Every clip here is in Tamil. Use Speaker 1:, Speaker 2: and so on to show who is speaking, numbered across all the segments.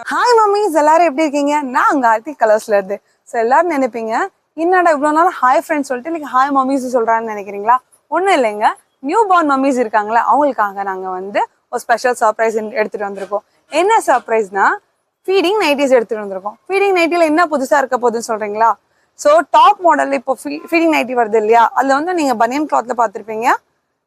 Speaker 1: ஹாய் மம்மிஸ், எல்லாரும் எப்படி இருக்கீங்க? நான் உங்க ஆர்த்தி கலர்ஸ்ல இருந்து. ஸோ எல்லாரும் நினைப்பீங்க, என்னடா இவ்வளோ நாள் ஹாய் ஃப்ரெண்ட்ஸ் சொல்லிட்டு இன்னைக்கு ஹாய் மம்மிஸ் சொல்றான்னு நினைக்கிறீங்களா? ஒன்றும் இல்லைங்க, நியூ பார்ன் மம்மிஸ் இருக்காங்களா, அவங்களுக்காக நாங்கள் வந்து ஒரு ஸ்பெஷல் சர்ப்ரைஸ் எடுத்துட்டு வந்திருக்கோம். என்ன சர்ப்ரைஸ்னா, ஃபீடிங் நைட்டிஸ் எடுத்துட்டு வந்திருக்கோம். ஃபீடிங் நைட்டியில் என்ன புதுசாக இருக்க போகுதுன்னு சொல்றீங்களா? ஸோ டாப் மாடல் இப்போ ஃபீடிங் நைட்டி வருது இல்லையா, அதில் வந்து நீங்கள் பனியன் கிளாத்ல பார்த்துருப்பீங்க,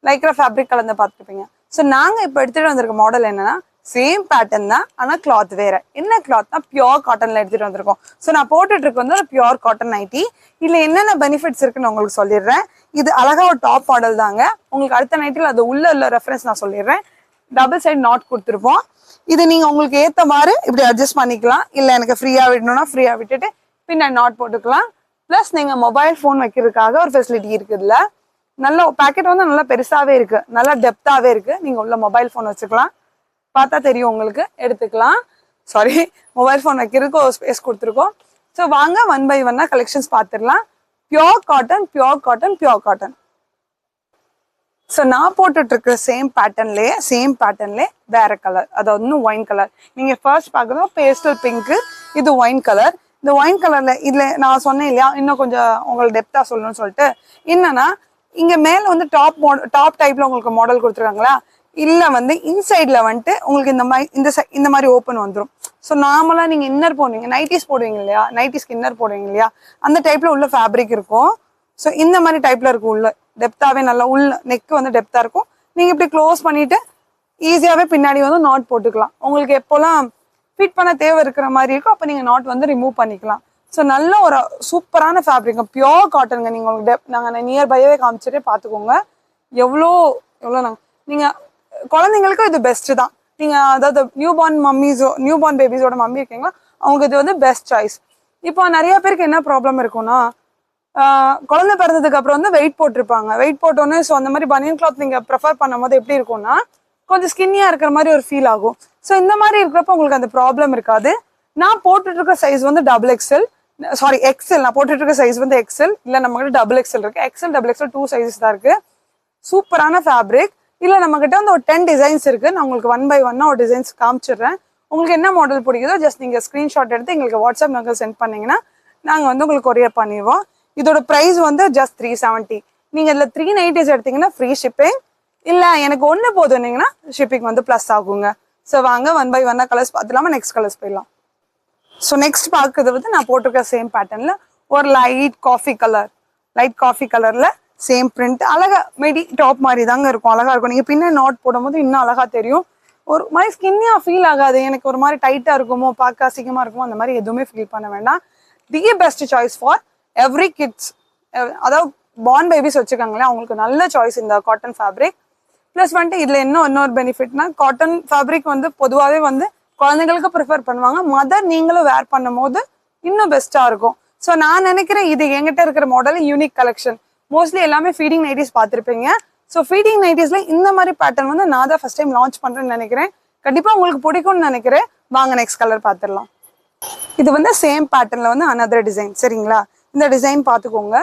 Speaker 1: லைக்ரா ஃபேப்ரிக் கலந்து பார்த்துருப்பீங்க. ஸோ நாங்கள் இப்போ எடுத்துகிட்டு வந்திருக்க மாடல் என்னன்னா, சேம் பேட்டர்ன் தான், ஆனால் கிளாத் வேற. என்ன கிளாத்னா பியோர் காட்டன்ல எடுத்துட்டு வந்திருக்கோம். ஸோ நான் போட்டுட்டு இருக்க வந்து ஒரு பியோர் காட்டன் நைட்டி. இதுல என்னென்ன பெனிஃபிட்ஸ் இருக்குன்னு உங்களுக்கு சொல்லிடுறேன். இது அழகா ஒரு டாப் மாடல் தாங்க. உங்களுக்கு அடுத்த நைட்டில் அது உள்ள ரெஃபரன்ஸ் நான் சொல்லிடுறேன். டபுள் சைடு நாட் கொடுத்துருப்போம். இது நீங்க உங்களுக்கு ஏத்த மாதிரி இப்படி அட்ஜஸ்ட் பண்ணிக்கலாம். இல்ல எனக்கு ஃப்ரீயா விடணும்னா ஃப்ரீயா விட்டுட்டு பின்னாடி நாட் போட்டுக்கலாம். பிளஸ் நீங்க மொபைல் ஃபோன் வைக்கிறதுக்காக ஒரு ஃபெசிலிட்டி இருக்குதுல. நல்ல பேக்கெட் வந்து நல்லா பெருசாவே இருக்கு, நல்லா டெப்தாவே இருக்கு. நீங்க உள்ள மொபைல் ஃபோன் வச்சுக்கலாம். பார்த்தா தெரியும் உங்களுக்கு, எடுத்துக்கலாம். சாரி, மொபைல் ஃபோன் வைக்கிறதுக்கு ஒரு ஸ்பேஸ் கொடுத்துருக்கோம். ஸோ வாங்க ஒன் பை ஒன்னா கலெக்ஷன்ஸ் பார்த்துடலாம். Pure cotton, pure cotton, pure cotton. So நான் போட்டுட்டு இருக்க சேம் பேட்டர்ன்லேயே வேற கலர், அதாவது இன்னும் ஒயின் கலர். நீங்க ஃபர்ஸ்ட் பார்க்குறது பேஸ்டல் பிங்க், இது ஒயின் கலர். இந்த ஒயின் கலர்ல இதுல நான் சொன்னேன் இல்லையா, இன்னும் கொஞ்சம் உங்களுக்கு டெப்தா சொல்லணும்னு சொல்லிட்டு. என்னன்னா, இங்க மேல வந்து டாப் டைப்ல உங்களுக்கு மாடல் கொடுத்துருக்காங்களா, இல்ல வந்து இன்சைட்ல வந்துட்டு உங்களுக்கு இந்த மாதிரி ஓப்பன் வந்துடும். ஸோ நார்மலா நீங்க இன்னர் போடுவீங்க, நைட்டிஸ் போடுவீங்க இல்லையா, நைட்டிஸ்க்கு இன்னர் போடுவீங்க இல்லையா, அந்த டைப்ல உள்ள ஃபேப்ரிக் இருக்கும். ஸோ இந்த மாதிரி டைப்ல இருக்கும். உள்ள டெப்தாவே நல்லா உள்ள நெக் வந்து டெப்தா இருக்கும். நீங்க இப்படி க்ளோஸ் பண்ணிட்டு ஈஸியாவே பின்னாடி வந்து நாட் போட்டுக்கலாம். உங்களுக்கு எப்போல்லாம் ஃபிட் பண்ண தேவை இருக்கிற மாதிரி இருக்கும், அப்போ நீங்க நாட் வந்து ரிமூவ் பண்ணிக்கலாம். ஸோ நல்ல ஒரு சூப்பரான ஃபேப்ரிக், பியோர் காட்டனுங்க. நீங்க உங்களுக்கு நாங்கள் நியர்பையாவே காமிச்சிட்டே பார்த்துக்கோங்க. எவ்வளோ நாங்கள் நீங்க குழந்தைங்களுக்கும் இது பெஸ்ட் தான். நீங்க அதாவது நியூ பார்ன் பேபிஸோட மம்மி இருக்கீங்களா, அவங்க இது வந்து பெஸ்ட் சாய்ஸ். இப்போ நிறைய பேருக்கு என்ன ப்ராப்ளம் இருக்கும்னா, குழந்தை பிறந்ததுக்கு அப்புறம் வந்து வெயிட் போட்டிருப்பாங்க. வெயிட் போட்டோன்னே ஸோ அந்த மாதிரி பனியன் கிளாத் நீங்க ப்ரிஃபர் பண்ணும் போது எப்படி இருக்கும்னா, கொஞ்சம் ஸ்கின்னியா இருக்கிற மாதிரி ஒரு ஃபீல் ஆகும். ஸோ இந்த மாதிரி இருக்கிறப்ப உங்களுக்கு அந்த ப்ராப்ளம் இருக்காது. நான் போட்டுட்டு இருக்க சைஸ் வந்து எக்ஸல். நான் போட்டுட்டு இருக்க சைஸ் வந்து எக்ஸல். இல்ல நம்ம கிட்ட டபுள் எக்ஸல் இருக்கு. எக்ஸல் டபுள் எக்ஸல் 2 சைஸஸ் தான் இருக்கு. சூப்பரான ஃபேப்ரிக். இல்ல நம்ம கிட்ட வந்து ஒரு 10 டிசைன்ஸ் இருக்கு. நான் உங்களுக்கு ஒன் பை ஒன்னா ஒரு டிசைன்ஸ் காமிச்சிடுறேன். உங்களுக்கு என்ன மாடல் பிடிக்குதோ ஜஸ்ட் நீங்க ஸ்கிரீன்ஷாட் எடுத்து எங்களுக்கு வாட்ஸ்அப் நம்பர் சென்ட் பண்ணீங்கன்னா நாங்க வந்து உங்களுக்கு கொரியர் பண்ணிடுவோம். இதோட பிரைஸ் வந்து ஜஸ்ட் 370. நீங்க இதுல 3 நைட்டிஸ் எடுத்தீங்கன்னா ஃப்ரீ ஷிப்பிங். இல்ல எனக்கு ஒண்ணு போதுன்னீங்கன்னா ஷிப்பிங் வந்து பிளஸ் ஆகுங்க. ஸோ வாங்க ஒன் பை ஒன்னா கலர்ஸ் பார்த்துலாமா, நெக்ஸ்ட் கலர்ஸ் போயிடலாம். ஸோ நெக்ஸ்ட் பார்க்குறது வந்து நான் போட்டிருக்க சேம் பேட்டர்ன்ல ஒரு லைட் காஃபி கலர்ல சேம் பிரிண்ட். அழகா மெடி டாப் மாதிரி தாங்க இருக்கும், அழகா இருக்கும். நீங்க பின்ன நாட் போடும்போது இன்னும் அழகா தெரியும். ஒரு மாதிரி ஸ்கின்னியா ஃபீல் ஆகாது. எனக்கு ஒரு மாதிரி டைட்டா இருக்குமோ, பார்க்க அசிங்கமா இருக்குமோ, அந்த மாதிரி எதுவுமே ஃபீல் பண்ண வேண்டாம். The best choice for every kids. அதாவது பார்ன் பேபிஸ் வச்சுக்காங்களே, அவங்களுக்கு நல்ல சாய்ஸ் இந்த காட்டன் ஃபேப்ரிக். ப்ளஸ் வந்துட்டு இதுல இன்னொரு பெனிஃபிட்னா, காட்டன் ஃபேப்ரிக் வந்து பொதுவாகவே வந்து குழந்தைங்களுக்கு ப்ரிஃபர் பண்ணுவாங்க. மதர் நீங்களும் வேர் பண்ணும் போது இன்னும் பெஸ்டா இருக்கும். ஸோ நான் நினைக்கிறேன் இது என்கிட்ட இருக்கிற மாடல் யூனிக் கலெக்ஷன். மோஸ்ட்லி எல்லாமே ஃபீடிங் நைட்டிஸ் பார்த்துருப்பீங்க. ஸோ ஃபீடிங் நைட்டிஸ்ல இந்த மாதிரி பேட்டர்ன் வந்து நான் தான் ஃபர்ஸ்ட் டைம் லான்ச் பண்றேன்னு நினைக்கிறேன். கண்டிப்பா உங்களுக்கு பிடிக்கும்னு நினைக்கிறேன். வாங்க நெக்ஸ்ட் கலர் பார்த்துடலாம். இது வந்து சேம் பேட்டர்ன்ல வந்து அனதர் டிசைன். சரிங்களா, இந்த டிசைன் பார்த்துக்கோங்க.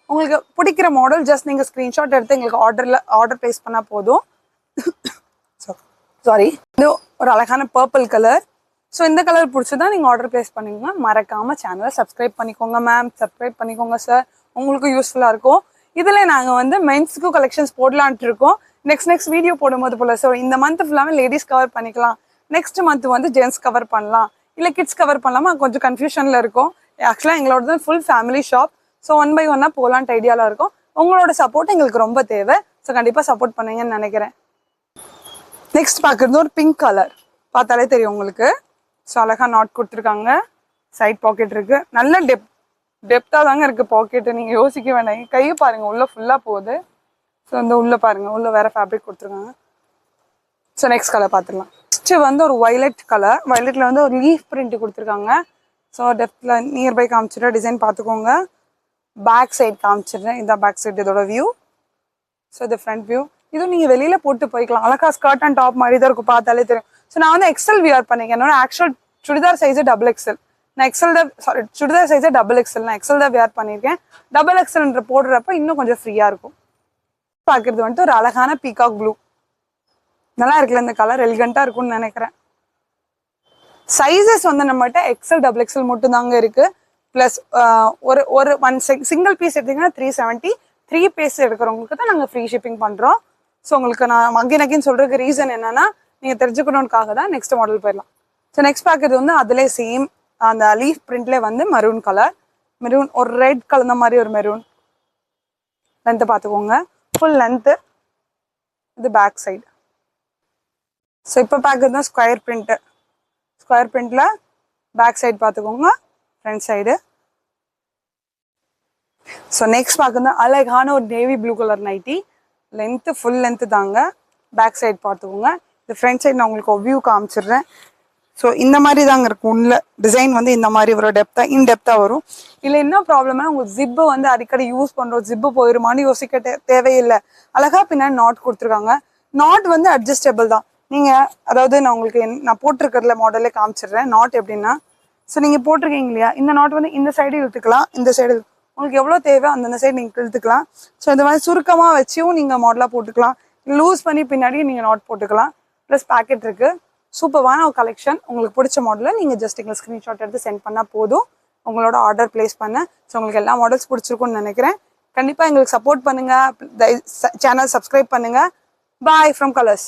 Speaker 1: உங்களுக்கு பிடிக்கிற மாடல் ஜஸ்ட் நீங்க ஸ்கிரீன்ஷாட் எடுத்து எங்களுக்கு ஆர்டர் பிளேஸ் பண்ணா போதும். சாரி, இது ஒரு அழகான பர்பிள் கலர். ஸோ இந்த கலர் பிடிச்சதான் நீங்க ஆர்டர் பிளேஸ் பண்ணிக்கோங்க. மறக்காம சேனலை சப்ஸ்கிரைப் பண்ணிக்கோங்க மேம், சப்ஸ்கிரைப் பண்ணிக்கோங்க சார், உங்களுக்கு யூஸ்ஃபுல்லா இருக்கும். இதுல நாங்க வந்து மென்ஸ்க்கு கலெக்ஷன்ஸ் போடலான்ட்டு இருக்கோம். நெக்ஸ்ட் வீடியோ போடும்போது போல. ஸோ இந்த மந்த் ஃபுல்லாவே லேடிஸ் கவர் பண்ணிக்கலாம். நெக்ஸ்ட் மந்த் வந்து ஜென்ட்ஸ் கவர் பண்ணலாம், இல்ல கிட்ஸ் கவர் பண்ணலாமா, கொஞ்சம் கன்ஃபியூஷன்ல இருக்கும். ஆக்சுவலா எங்களோட full family shop. So one by ஒன்னா போலான்ட்டு ஐடியால இருக்கும். உங்களோட சப்போர்ட் எங்களுக்கு ரொம்ப தேவை. ஸோ கண்டிப்பா சப்போர்ட் பண்ணுங்கன்னு நினைக்கிறேன். நெக்ஸ்ட் பார்க்குறது ஒரு பிங்க் கலர். பார்த்தாலே தெரியும் உங்களுக்கு. ஸோ அழகா நாட் கொடுத்துருக்காங்க. சைட் பாக்கெட் இருக்கு. நல்ல டெப்தா தாங்க இருக்கு பாக்கெட்டு. நீங்க யோசிக்க வேண்டாம். கையை பாருங்க, உள்ள ஃபுல்லா போகுது. ஸோ இந்த உள்ள பாருங்க, உள்ள வேற ஃபேப்ரிக் கொடுத்துருக்காங்க. ஸோ நெக்ஸ்ட் கலர் பார்த்துடலாம். நெக்ஸ்ட் வந்து ஒரு வயலட் கலர். வயலட்ல வந்து ஒரு லீஃப் பிரிண்ட் கொடுத்துருக்காங்க. ஸோ டெப்த்ல நியர்பை காமிச்சிட்டு டிசைன் பார்த்துக்கோங்க. பேக் சைட் காமிச்சிடுறேன். இதான் பேக் சைட் இதோட வியூ. ஸோ இது ஃப்ரண்ட் வியூ. இதுவும் நீங்க வெளியில போட்டு போய்க்கலாம். அழகா ஸ்கர்ட் அண்ட் டாப் மாதிரி தான் இருக்கும், பார்த்தாலே தெரியும். ஸோ நான் வந்து எக்ஸல் வியர் பண்ணிக்கேன். என்னோட actual churidar size double XL. நான் சுடிதார் சைஸே டபுள் எக்ஸல். நான் எக்ஸல் தான் வியர் பண்ணியிருக்கேன். டபுள் எக்ஸல்ன்ற போடுறப்ப இன்னும் கொஞ்சம் ஃப்ரீயா இருக்கும். பார்க்கறது வந்துட்டு ஒரு அழகான பீகாக் ப்ளூ. நல்லா இருக்குல்ல இந்த கலர், எலிகண்டா இருக்கும்னு நினைக்கிறேன். சைஸஸ் வந்து நம்மகிட்ட எக்ஸல் டபுள் எக்ஸல் மட்டும் தாங்க இருக்கு. ப்ளஸ் ஒரு ஒரு ஒன் சிங்கிள் பீஸ் எடுத்தீங்கன்னா 370, 3 பீஸ் எடுக்கிறவங்களுக்கு தான் நாங்கள் ஃப்ரீ ஷிப்பிங் பண்ணுறோம். ஸோ உங்களுக்கு நான் அகைன் சொல்றதுக்கு ரீசன் என்னன்னா நீங்கள் தெரிஞ்சுக்கணுக்காக தான். நெக்ஸ்ட் மாடல் போயிடலாம். ஸோ நெக்ஸ்ட் பார்க்கறது வந்து அதிலே சேம் அந்த லீஃப் பிரிண்ட்லேயே வந்து மெரூன் கலர், மெரூன் ஒரு ரெட் கலந்த மாதிரி ஒரு மெரூன். லென்த்து பார்த்துக்கோங்க, ஃபுல் லென்த்து. இது பேக் சைடு. ஸோ இப்போ பார்க்குறது தான் ஸ்கொயர் பிரிண்ட்டு. ஸ்கொயர் பிரிண்ட்டில் பேக் சைடு பார்த்துக்கோங்க, ஃப்ரண்ட் சைடு. ஸோ நெக்ஸ்ட் பார்க்குறது அழகான ஒரு navy blue colour nighty. Length full length தாங்க. பேக் சைடு பார்த்துக்கோங்க. இது ஃப்ரண்ட் சைடு நான் உங்களுக்கு வியூ காமிச்சிடுறேன். ஸோ இந்த மாதிரி தாங்க இருக்கும். உள்ள டிசைன் வந்து இந்த மாதிரி ஒரு இன்டெப்த்தாக வரும். இல்லை என்ன ப்ராப்ளம்னா உங்களுக்கு ஜிப்பு வந்து அடிக்கடி யூஸ் பண்ணுறோம், ஜிப்பு போயிருமான்னு யோசிக்க தேவையில்லை. அழகாக பின்னாடி நாட் கொடுத்துருக்காங்க. நாட் வந்து அட்ஜஸ்டபிள் தான். நீங்கள் அதாவது நான் உங்களுக்கு நான் போட்டிருக்கிறதுல மாடலே காமிச்சிடுறேன். நாட் எப்படின்னா, ஸோ நீங்கள் போட்டிருக்கீங்க இல்லையா, இந்த நாட் வந்து இந்த சைடு இழுத்துக்கலாம், இந்த சைடு உங்களுக்கு எவ்வளோ தேவை அந்தந்த சைடு நீங்கள் இழுத்துக்கலாம். ஸோ இந்த மாதிரி சுருக்கமாக வச்சும் நீங்கள் மாடலாக போட்டுக்கலாம், லூஸ் பண்ணி பின்னாடி நீங்கள் நாட் போட்டுக்கலாம். ப்ளஸ் பேக்கெட் இருக்குது. சூப்பரான ஒரு கலெக்ஷன். உங்களுக்கு பிடிச்ச மாடலில் நீங்கள் ஜஸ்ட் எங்களுக்கு ஸ்க்ரீன்ஷாட் எடுத்து சென்ட் பண்ணால் போதும், உங்களோட ஆர்டர் பிளேஸ் பண்ண. ஸோ உங்களுக்கு எல்லா மாடல்ஸ் பிடிச்சிருக்குன்னு நினைக்கிறேன். கண்டிப்பாக எங்களுக்கு சப்போர்ட் பண்ணுங்கள், சேனல் சப்ஸ்கிரைப் பண்ணுங்கள். Bye from colours.